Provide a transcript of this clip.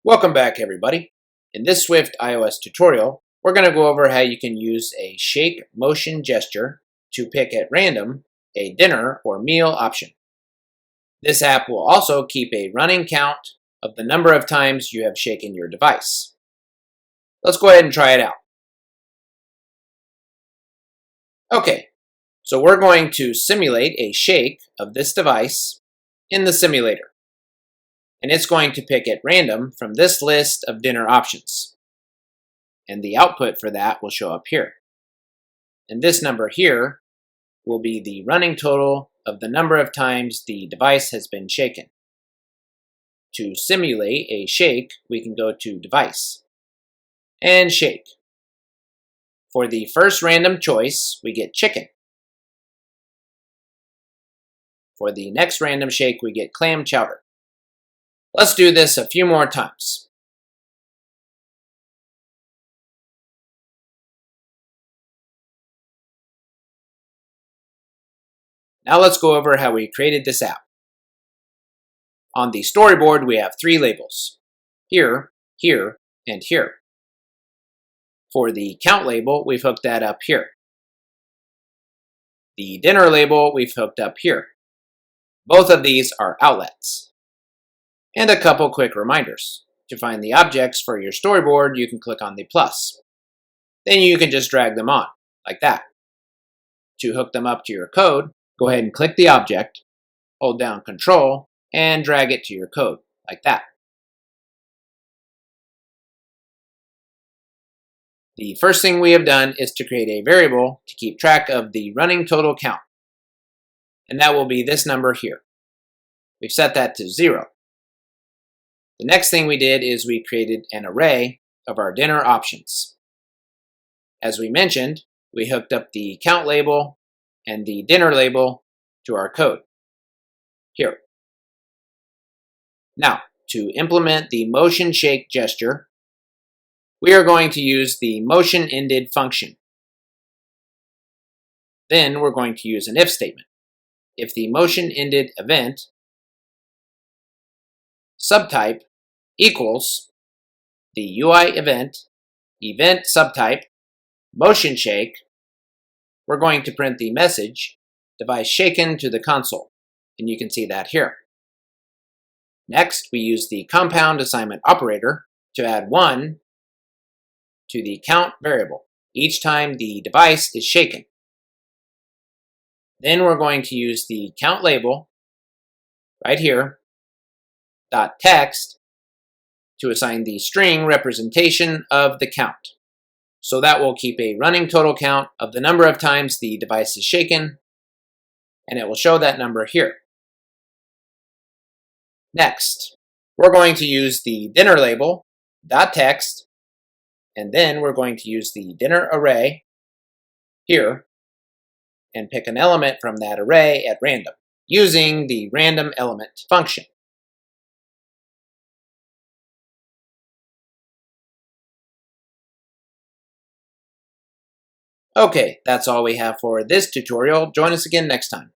Welcome back, everybody. In this Swift iOS tutorial, we're going to go over how you can use a shake motion gesture to pick at random a dinner or meal option. This app will also keep a running count of the number of times you have shaken your device. Let's go ahead and try it out. Okay, so we're going to simulate a shake of this device in the simulator. And it's going to pick at random from this list of dinner options. And the output for that will show up here. And this number here will be the running total of the number of times the device has been shaken. To simulate a shake, we can go to Device and Shake. For the first random choice, we get chicken. For the next random shake, we get clam chowder. Let's do this a few more times. Now let's go over how we created this app. On the storyboard, we have three labels: here, here, and here. For the count label, we've hooked that up here. The dinner label, we've hooked up here. Both of these are outlets. And a couple quick reminders. To find the objects for your storyboard, you can click on the plus. Then you can just drag them on, like that. To hook them up to your code, go ahead and click the object, hold down Control, and drag it to your code, like that. The first thing we have done is to create a variable to keep track of the running total count. And that will be this number here. We've set that to 0. The next thing we did is we created an array of our dinner options. As we mentioned, we hooked up the count label and the dinner label to our code here. Now, to implement the motion shake gesture, we are going to use the motionEnded function. Then we're going to use an if statement. If the motionEnded event subtype equals the UIEvent.EventSubtype.motionShake, we're going to print the message device shaken to the console, and you can see that here. Next, we use the compound assignment operator to add 1 to the count variable each time the device is shaken. Then we're going to use the count label right here, .text, to assign the string representation of the count. So that will keep a running total count of the number of times the device is shaken, and it will show that number here. Next, we're going to use the dinnerLabel.text, and then we're going to use the dinner array here and pick an element from that array at random using the random element function. Okay, that's all we have for this tutorial. Join us again next time.